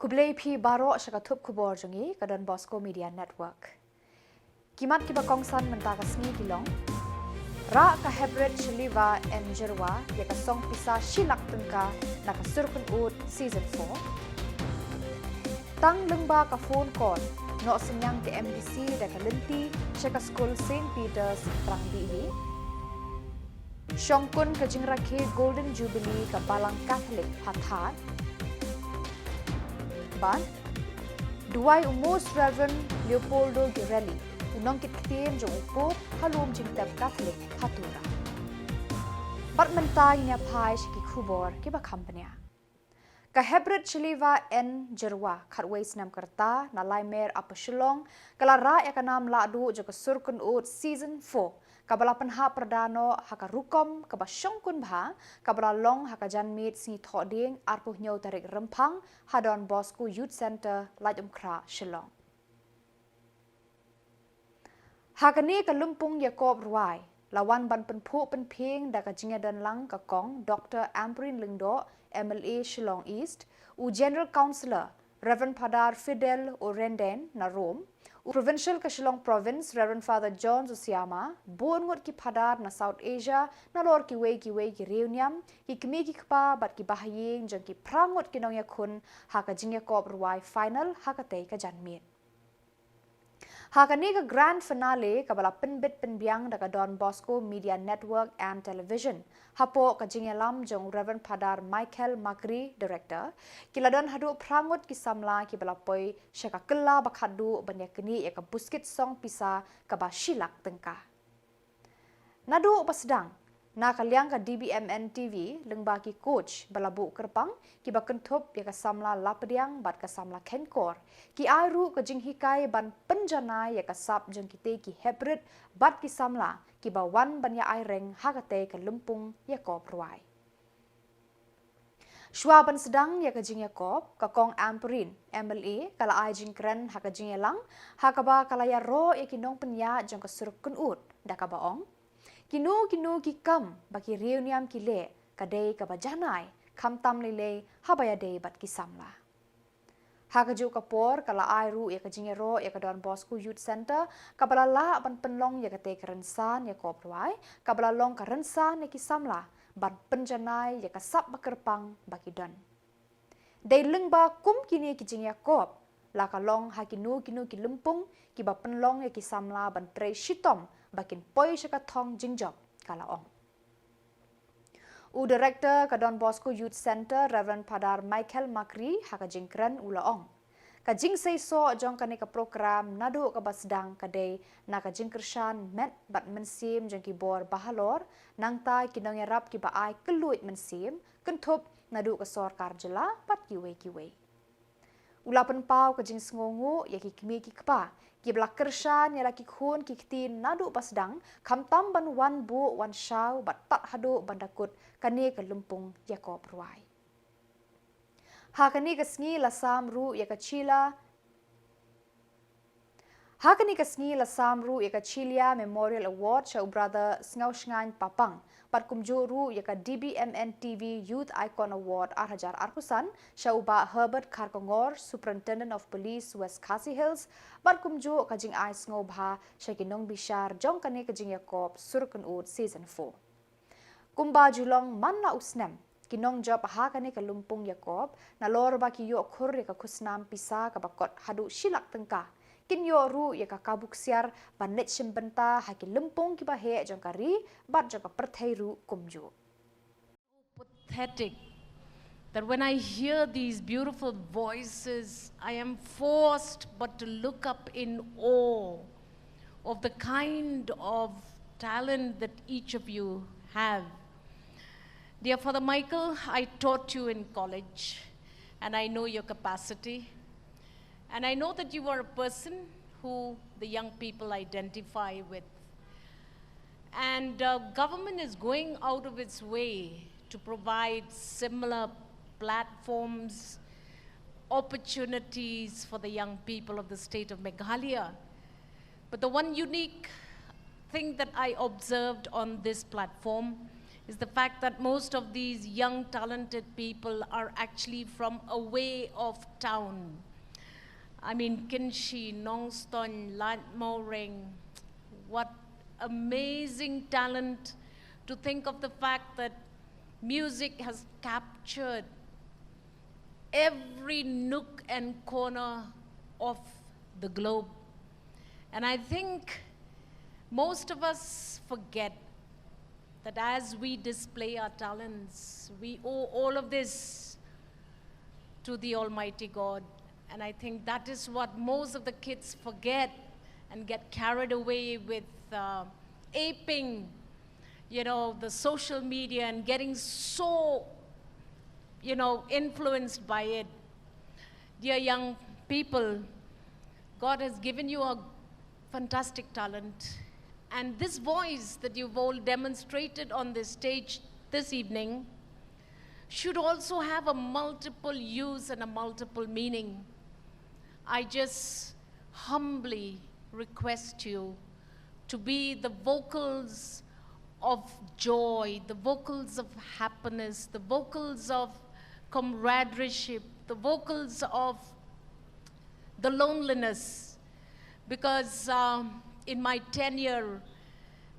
Kublai pi baro syakatup Khuborjylla ke Donbosco Media Network. Kimat kiba kongsan mentaka sni Shillong. Ra ka hebret Shillong en Jylla ya ka song pisa shilak tengka na ka surkun ut season 4. Tang lengba ka phone call no senyang ke MDC da ka lenti syaka school St. Peter's Trang Dihi. Shongkun ka jingrakhe Golden Jubilee ka Balang Catholic Pathat. Ban, Duai Most Reverend Leopoldo Girelli, unang kitkin jong upop halum jingtep Catholic Hatura. Bat mentay niya pai si Khubor kiba kampanya. Kahebret Shillong en Jylla katways nam kerta na Lber apa Shillong kalara ekanam ladu jo surkun ut season 4. Kabala penha perdano haka rukom kaba syongkun bha kabala long haka janmit sini thoding arpuh nyau tarik rempang hadon Bosco Youth Center Lajumkra Shillong. Hakani ka lumpung Yakob Ruai lawan ban penpu penping da ka jinga dan lang ka kong Dr. Amprin Lingdo MLA Shillong East u General Councillor Reverend Padar Fidel Orenden na Rome Provincial ka Shillong Province Reverend Father John Susiama buon ngot ki Padar na South Asia na lor ki wei ki reuniam ki kmi ki kpa bat ki bahaying jang ki prangot ki nong yakun haka jingya kop ruai final haka tei ka janmit. Haka ni ka grand finale kabala penbit penbiang da ka Don Bosco Media Network and Television. Hapo ka jingyalam jong Reverend Padar Michael Makri Director. Kiladon hadu prangot ki Samla ki balapoi syaka kela bakhadu banyakni ya ka buskit song pisa ka ba shilak tengka. Nadu pasedang na kaliang ka dbmnTv lengba ki coach balabu kerpang ki bakentup ya ka Samla lapediang bat ka Samla kenkor ki airu ka jinghikai ban penjana ya ka sap jeng kite ki hebret bat ki Samla ki bawan ban ya aireng hakate ka lumpung Yakob Ruai. Shwa ban sedang ya ka jing Yakob ka kong Amperin MLA kala ai jing kren haka jing elang hakaba kala ya ro ya kinong penya jeng ka surkun ut da ka baong. Kinu ki kam baki reuniam ki le kadai ka bajanai kam tam lele habaya dei bat ki Samla. Hakaju kapor kala airu ya ka jingero ya ka Don Bosco Youth Center kabala la ban penlong ya ka te kerensan ya Yakob Ruai kabala long ka rensan ya ki Samla ban penjanai ya ka sap bakerpang baki don. Dei lengba kum kini ki jing Yakob la ka long hakinu ki lumpung ki ba penlong ya ki Samla ban tre shitom bakin poi syaka thong jingjob kala ong. U Director ka Don Bosco Youth Center Reverend Padar Michael Makri haka jingkren ula ong. Ka jing say so jong ka ka program nadu ka basdang ka day na ka jingkershan met bat mensim jong ki bor bahalor nang ta kinong yarap ki baay keluit mensim kentup nadu ka sor Khuborjylla bat kiwe. Ulapan pau ka jing sngongu ya ki kmi ki kpa ki blak kershan ya laki khun ki ktin nadu pasdang kam tam ban wan bu wan shaw bat tat hadu bandakut kani ka lumpung Yakob Ruai. Hakani ka sngi lasam ru ya ka Jylla Hakani ka sngi lasam ru ya ka Jylla Memorial Award sa brother sngaw shngan papang pat kumju ru ya ka dbmnTv Youth Icon Award arhajar arpusan sa uba Herbert Karkongor Superintendent of Police West Khasi Hills pat kumju ka jing ai sngaw bha sa kinong bishar jong kani ka jing Yakob surkun ut season 4. Kumba Shillong man la usnem kinong job hakani ka lumpung Yakob na lor ba ki yo khur ya ka khusnam pisa ka bakot hadu shilak tengka kinyo ru ya ka kabuksiar banet shimbenta haki lempung ki bahe jong kari bat jong ka perthai ru kumju. Pathetic that when I hear these beautiful voices, I am forced but to look up in awe of the kind of talent that each of you have. Dear Father Michael, I taught you in college and I know your capacity. And I know that you are a person who the young people identify with. And government is going out of its way to provide similar platforms, opportunities for the young people of the state of Meghalaya. But the one unique thing that I observed on this platform is the fact that most of these young talented people are actually from away of town. I mean, Kinshi, Nongston, Lantmoreng, what amazing talent to think of the fact that music has captured every nook and corner of the globe. And I think most of us forget that as we display our talents, we owe all of this to the Almighty God. And I think that is what most of the kids forget and get carried away with aping, you know, the social media and getting so, you know, influenced by it. Dear young people, God has given you a fantastic talent. And this voice that you've all demonstrated on this stage this evening should also have a multiple use and a multiple meaning. I just humbly request you to be the vocals of joy, the vocals of happiness, the vocals of comradeship, the vocals of the loneliness. Because in my tenure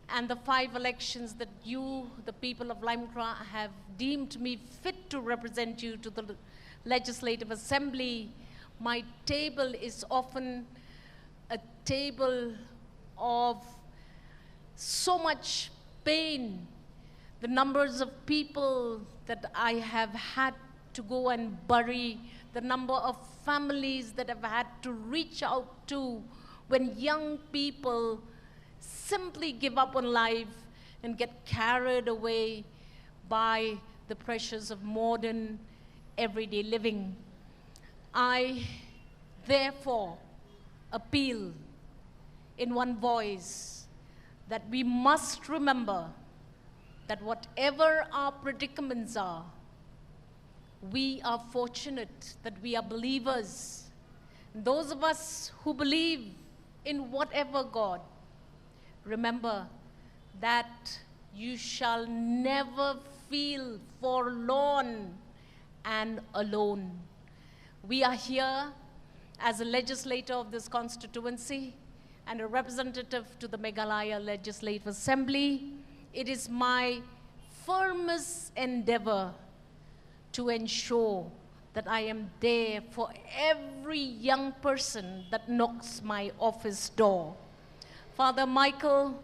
and the 5 elections that you, the people of Limekra, have deemed me fit to represent you to the Legislative Assembly, my table is often a table of so much pain. The numbers of people that I have had to go and bury, the number of families that I've had to reach out to when young people simply give up on life and get carried away by the pressures of modern everyday living. I therefore appeal in one voice that we must remember that whatever our predicaments are, we are fortunate that we are believers. And those of us who believe in whatever God, remember that you shall never feel forlorn and alone. We are here as a legislator of this constituency and a representative to the Meghalaya Legislative Assembly. It is my firmest endeavor to ensure that I am there for every young person that knocks my office door. Father Michael,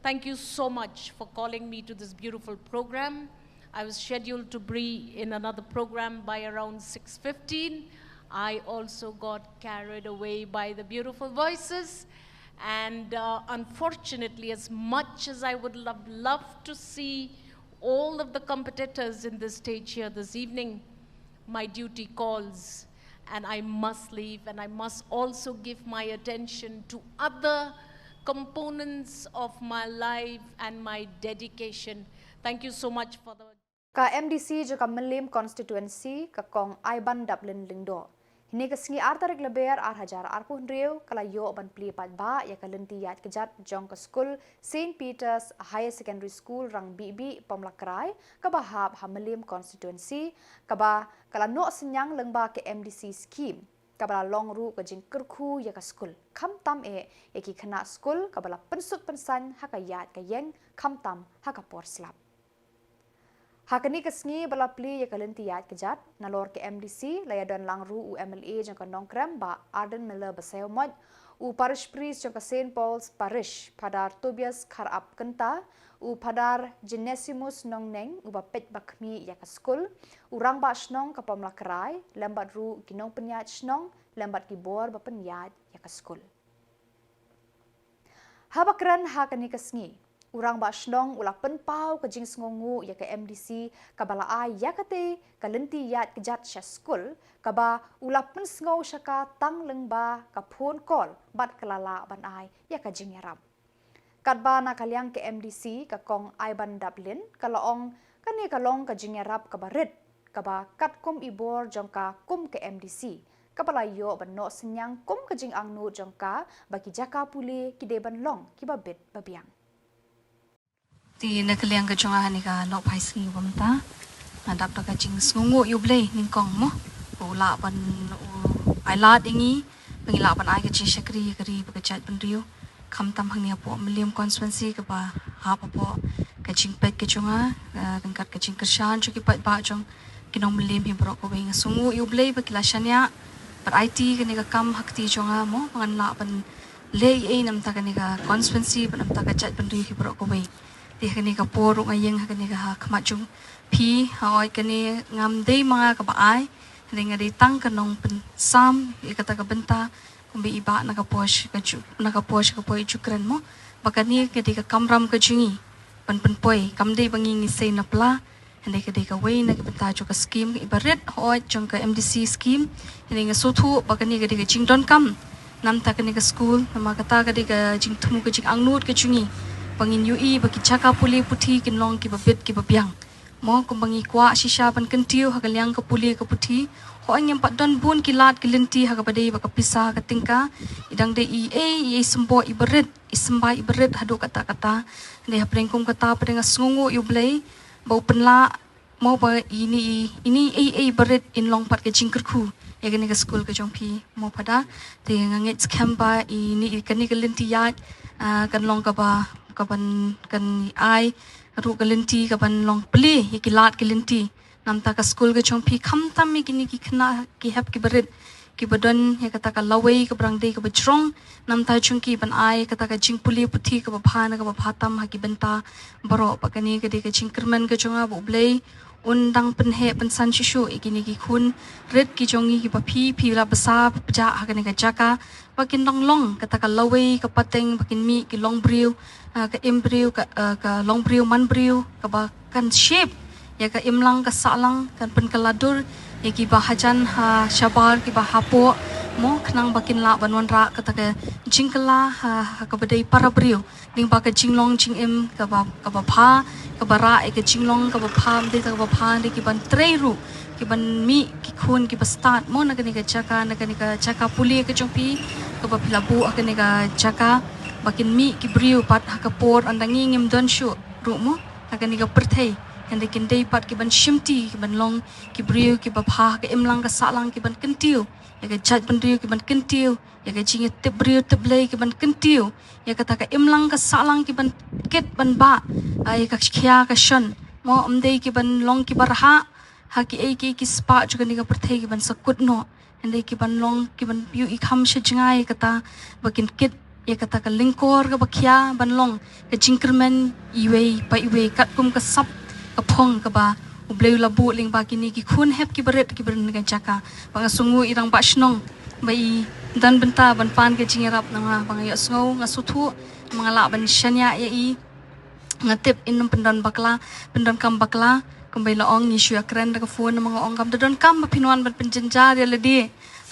thank you so much for calling me to this beautiful program. I was scheduled to be in another program by around 6:15. I also got carried away by the beautiful voices. And unfortunately, as much as I would love to see all of the competitors in this stage here this evening, my duty calls and I must leave, and I must also give my attention to other components of my life and my dedication. Thank you so much for the... Ka MDC juga melim constituency ka kong Iban Dublin Lingdo. Hini kesengi artarik Lber hajar arpun riu kala yo ban pli pat ba ya kalentiyat kejat jong ke skul St. Peter's Higher Secondary School rang BB Pomlakrai ka bahab ha melim constituency ka ba kala no senyang lengba ke MDC scheme ka bala long ru ka jing kerku ya ka skul kam tam ya ki kena skul ka bala pensut pensan ha ka yat ka yeng kam tam ha ka por slap. Hakani kesengi bala pli ya kalentiyat kejat nalor ke MDC laya don langru u MLA jang ka nongkram ba Arden Miller Baseomot u parish priest jang ka St. Paul's Parish padar Tobias Kharap Kenta u padar Genesimus Nongneng u ba pet bakmi ya ka skul u rang ba snong ka Pomlakrai lembat ru kinong penyat snong lembat Khubor ba penyat ya ka skul. Habakran hakani kesengi urang ba snong ula penpau ke jing sngongu ya ke MDC ka bala ai ya kate ka lenti yat kejat sha skul ka ba ula pen sngo shaka tang lengba ka phone call bat kelala ban ai ya ka jing yaram kat ba na kalyang ke MDC ka kong Iban Dublin ka laong kani ka long ka jing yarap ka barit ka ba kat kum ibor jong ka kum ke MDC ka bala yo ban no senyang kum ka jing angnu jong ka bagi jaka puli ki de ban long ki ba bit babiang. Ti nakaliang ka chunga hanika lok pai singi bamta. Nadap da ka jing sungu yublay ning kong mo. Ula ban ai lat ingi pengila ban ai ka jing shakri kari bakachat ban riu. Kam tam hang ni apo meliam constituency ka ba ha apo ka jing pet ka chunga dengkat ka jing kershan chuki pat ba jong kinong meliam hi brok ko wing sungu yublay bakila shanya par IT ka ni ka kam hakti chunga mo pangan la ban lei e nam ta ka ni ka constituency ban nam ta ka chat ban riu hi brok ko wing. Di ka ni ka poro ngayeng ka ni ka kamat jong pi hoi ka ni ngam day mga ka ba ai dengan ditang kanong pensam ikata ka benta kumbi iba nakaposh ka poi chukran mo bakani ka di ka kamram ka jungi pan poi kamde bangi ngi sei na pla hande ka di ka way na ka benta jo ka scheme ibaret hoi jong ka MDC scheme hande nga sotu bakani ka di ka jingdon kam nam ta ka ni ka school nama kata ka di ka jingtumu ka jing angnut ka jungi pangin UI baki chaka puli puthi kinlong ki babet ki babyang mo kumbangi kwa shisha pan kentiu hagaliang ka puli ka puthi ho angem pat don bun kilat kilinti haga badai baka pisa ka tingka idang de e sembo iberit isemba iberit hadu kata kata de haprengkum kata padang sungu yublai bau penla mo ba ini berit in long pat ka jingkerku ya gani ka school ka jongpi mo pada de ngangit skamba ini kani kilinti ya kan long ka ba kaban kan ai ru galinti kaban long pli yikilat galinti namta ka school ga chongpi khamtam mi kini ki khna ki hap ki berit ki badon ya kata ka lawei ka brang de ka bajrong namta chungki ban ai kata ka jingpuli puthi ka ba phana ka ba phatam ha ki benta baro pakani ka de ka jingkerman ka chonga bu blei undang penhe pensan shishu ikini ki khun red ki jongi ki ba phi la basa ja ha ka ni ka jaka bakin long kata ka lawei ka pateng bakin mi ki long briu ka embryo ka long briu man briu ka ba kan shape ya ka imlang ka salang kan pen kaladur ya ki ba hajan ha shabar ki ba hapo mo khnang bakin la banwan ra kata ka jingkala ha ka badai para briu ning ba ka jinglong jing em ka ba pha ka ba ra ka jinglong ka ba pha de ka ba pha de ki ban treiru ki ban mi ki khun ki ba start mo na ka ni ka chaka puli ka jongpi ka ba pilabu ka ni ka chaka bakin mi ki briu pat hakapor andangi ngim don shu rumo hakani ka perthei hande kin dei pat ki ban shimti ki ban long ki briu ki ba pha ka imlang ka salang ki ban kentiu ya ka chat ban riu ki ban kentiu ya ka jinge tip briu tip lei ki ban kentiu ya ka ta ka imlang ka salang ki ban ket ban ba ai ka khia ka shon mo amdei ki ban long ki barha ha ki spa chu ka ni ka perthei ki ban sakut no hande ki ban long ki ban piu I kham she jingai kata bakin kit ya kata ka lingkor ka bakhya banlong ka jingkermen iwe kat kum ka sap ka phong ka ba ubleu labu ling ba kini ki khun hep ki beret ki beren ka jaka bang sungu irang ba shnong bai dan benta ban pan ka jingerap nanga bang ya sngo ngasuthu mangala ban shanya ya I ngatip in pendon kam bakla kumbai laong ni shu akren ka phone mga ong kam don kam pinwan ban penjenjar ya ledi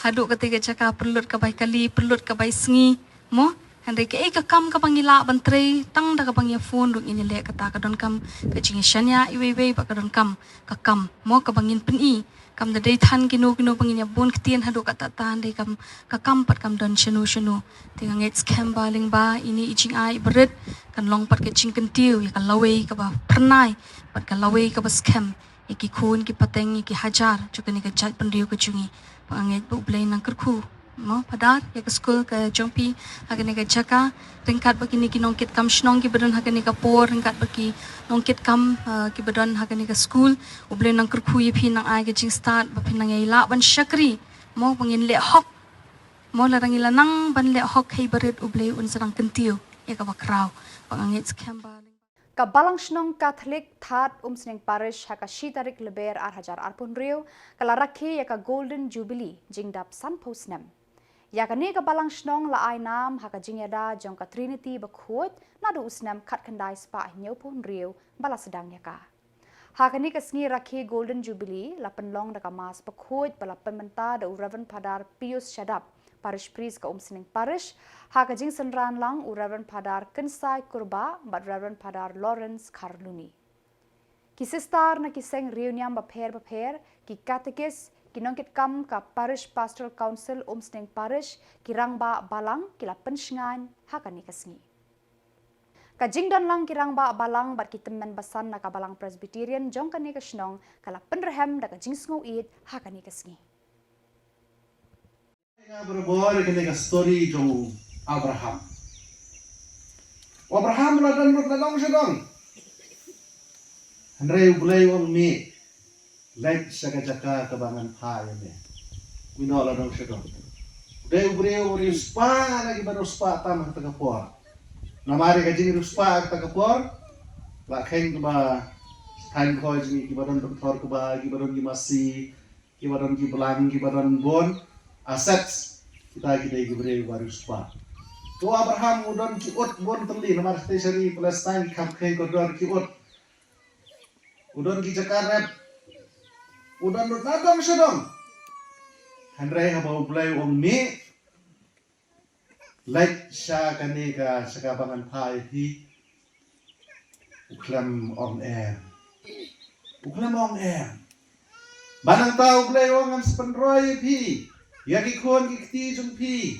hadu ketika jaka perlut ka bai kali perlut ka bai sngi mo hande ke ka kam ka pangila bantrei tang da ka pangya phone ru ini le kata ka don kam ka jingi shanya iwe ba ka don kam mo ka bangin peni kam da dei than kinu pangin ya bon ktien hadu kata tan dei kam ka kam pat kam don shanu tinga ngets scam baling ba ini ijing ai berit kan long pat ka jing kentiu ya ka lawei ka ba pernai pat ka lawei ka ba scam iki khun ki pateng ki hajar chukani ka chat pandiu ka chungi panget bu blai nang kerku mo padat ya ke school ke jompi hagani ka jaka ringkat bagi ki nongkit kam shnong ki bedon hagani ka por ringkat bagi nongkit kam ki bedon hagani ka school uble nang kerku yi phi nang ai ke jing start ba phi nang ila ban shakri mo pangin le hok mo la rang ila nang ban le hok hei barit uble un sarang kentiu ya ka bakraw pangangit skamba ka balang shnong Catholic that umsning parish haka shitarik Lber arhajar arpun riu kala rakhi ya ka golden jubilee jingdap san posnem ya kani ka balang shnong la ai nam haka jingyada jong ka trinity bakhut nadu usnam khat khandai spa nyopun riu bala sedang ya ka hakani ka sngi rakhi golden jubilee la penlong da ka mas bakhut bala pementa da uravan padar pius shadap parish priest ka umsning parish haka jing senran lang uravan padar kensai kurba bat reverend padar Lawrence Karluni ki sistar na ki seng reunion bapher ki catechist kinongkit kam ka parish pastoral council umsning parish kirangba balang kila pensngan hakani kasngi Kajing dan lang kirang ba balang bat kitemen basan na kabalang Presbyterian jong kani ka Shillong kala penrehem da kajing sngo it ha kani ka sngi. Nga berbor kini ka story jong Abraham. Abraham ladan lut ladong sedong. Henry bulay ong mi. Like jaka kebangan pa ya me. Wino ladong sedong. Dai ubreu rispa lagi baru spa tamah tagapor. Namari kajing rispa tagapor. La keng ba kain khoi jing kibadan doktor ke ba kibadan ki masi kibadan ki belang kibadan bon assets kita ubreu baru spa. Tu Abraham udon ki ot bon terli namar station Palestine kam keng kodor ki ot. Udon ki Jakarta udon lut nadong sedong. Handrai habau bulai om mi like sya kani ka sakabangan pai hi uklam on air. Uklam on air. Banang tau bulai om an spenroi pi. Ya ki kon ki kti jung pi.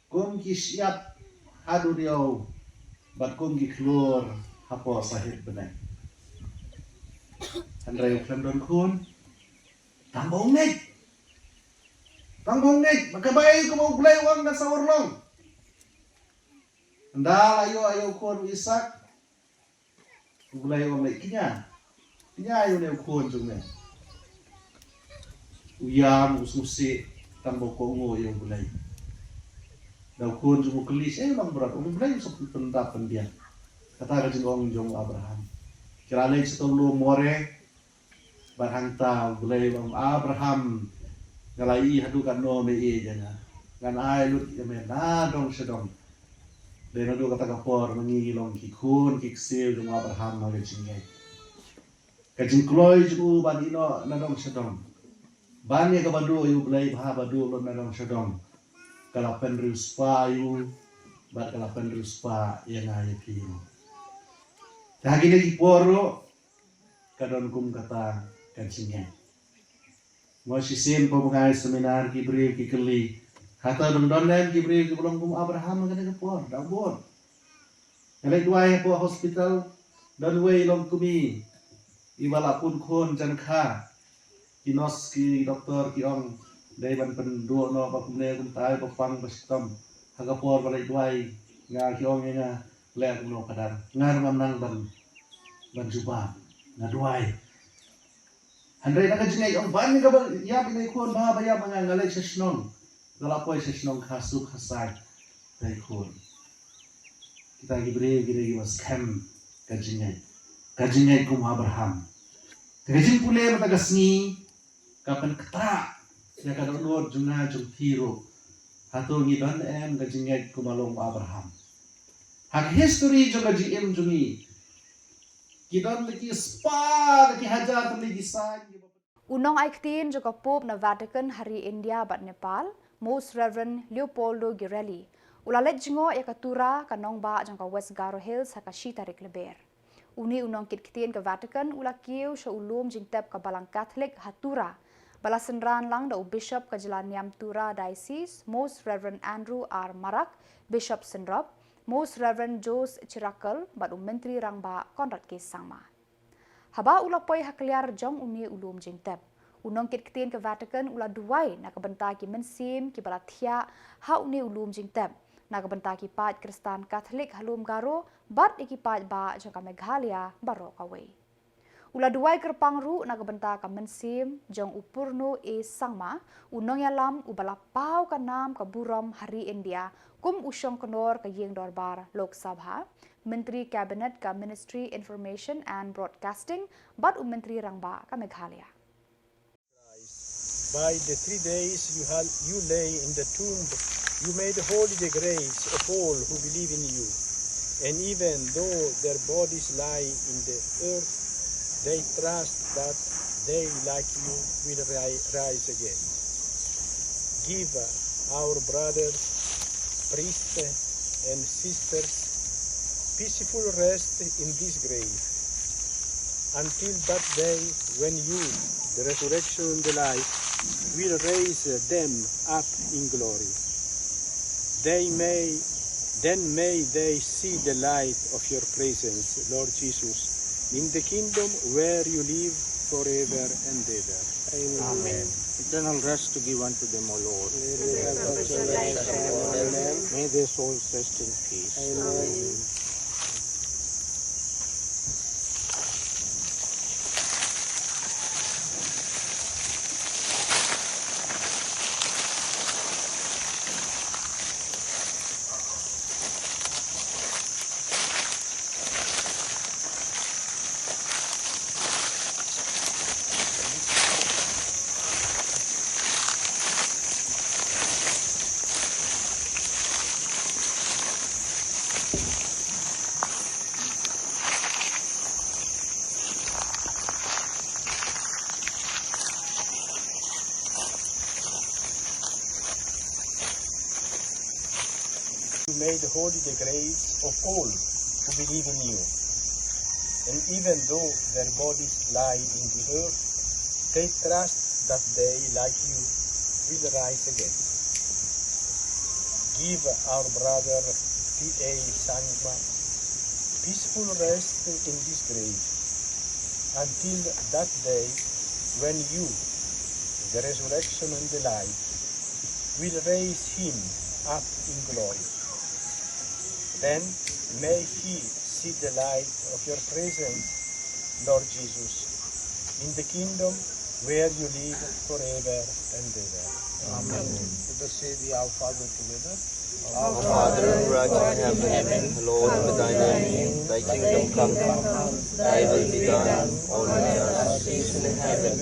Kom ki siap hadu diau. Bat kom ki keluar hapo sahid benai. Handrai uklam don kun. Tambong nek. Tambong nek. Maka baik ko mau bulai om na sawar long. Andal ayo kon Isak. Bulai om nek kinya. Kinya ayo ne kon jung ne. Uyam ususi tambong kongo yo bulai. Daw kun jung kelis lang berat om bulai sok pendapan dia. Kata ka jong Abraham. Kiralay sa tolo more barhanta bulai om Abraham ngalai hadu kan no me e jana. Ngan ai lut ya me na dong sedong. Deno do kata kapor mangilong ki kun ki ksel jong Abraham ma gejingai. Kajing kloy jung ban ino na dong sedong. Ban ya ka badu yu bulai bha badu lo na dong sedong. Kalapan ruspa yu bat kalapan ruspa yang ngai pi. Lagi ni poro kadon kum kata kancingnya. Masih sim pemengai seminar kibri kikeli. Kata don kibri kibulong kum Abraham kena kepor dambon. Ngalai dua po hospital dan wei long kumi. Iwala pun kon jan kha. Kinos ki doktor ki ong dai ban penduo no pa kumne kum tai pa pang pastom. Hagapor balai duai nga ki ong nga lek no kadar. Ngar nang ban juba ngaduai. Handai nak jengai om ban ni kabal ya pinai kon ba ba ya mga ngalai sa Shillong. Galapoi sa Shillong khasuk khasai dai kon. Kita gibri was kam kajingai. Kajingai kum Abraham. Kajing pule mata gasni kapan ketra ya kadon nur juna jung hero. Hatu ngidon kajingai kum along Abraham. Hak history jung kajim jungi. Kidon lagi spa lagi hajar lagi sang. Unong aiktin juga Pope na Vatican hari India bat Nepal, Most Reverend Leopoldo Girelli. Ulalet jingo ya katura kanong ba jangka West Garo Hills hakashi tarik Lber. Uni unong kitkitin ke Vatican ulakiu sa ulum jingtep ka balang Catholic hatura. Balasenran lang da Bishop ka Jylla Tura Diocese, Most Reverend Andrew R. Marak, Bishop Senrop, Most Reverend Jos Chirakal bat Menteri Rangba Konrad K. Sangma. Haba ulapoy hakliar jong uni ulum jingtep. Unong kitkitin ke Vatican ula duway nakabenta ki mensim ki balathia ha uni ulum jingtep. Nakabenta ki pat Kristan Katolik halum garo bat ikipat ba jong ka Meghalaya baro kaway. Ula duway kerpang ru nakabenta ka mensim jong upurno e sangma unong yalam ubalapaw ka nam ka burom hari India kum usyong konor ka yeng dorbar Lok Sabha, Menteri Cabinet ka Ministry Information and Broadcasting, bat Menteri Rangba ka Meghalaya. By the 3 days you lay in the tomb, you made holy the graves of all who believe in you. And even though their bodies lie in the earth, they trust that they, like you, will rise again. Give our brothers, priests and sisters peaceful rest in this grave until that day when you, the resurrection and the life, will raise them up in glory. They may Then may they see the light of your presence, Lord Jesus, in the kingdom where you live forever and ever. Amen. Eternal rest to give unto them, O Lord. May their souls rest in peace. Amen. You made holy the graves of all who believe in you. And even though their bodies lie in the earth, they trust that they, like you, will rise again. Give our brother P.A. Sangma peaceful rest in this grave until that day when you, the resurrection and the life, will raise him up in glory. Then may he see the light of your presence, Lord Jesus, in the kingdom where you live forever and ever. Amen. Let us say the Our Father together. Our Father who art in heaven, hallowed be thy name. Thy kingdom come, thy will be done, on earth as it is in heaven.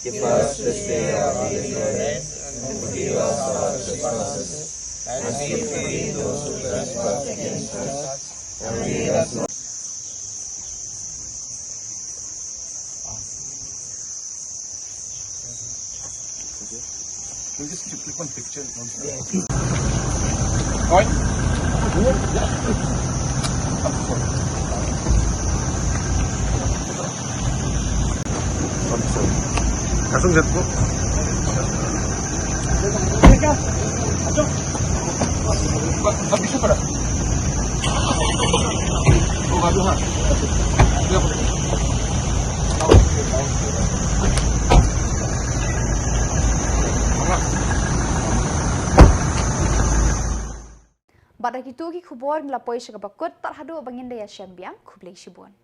Give us this day our daily bread, and forgive us our trespasses, as we forgive those who trespass against us, and lead us not. We'll just click one picture. Langsung lihat bu. Bisa pada? Oh, aduh ha. Pada gitu ki Khubor ngelapoi syakabakut tak hadu bangin daya syambiang kublai shibun.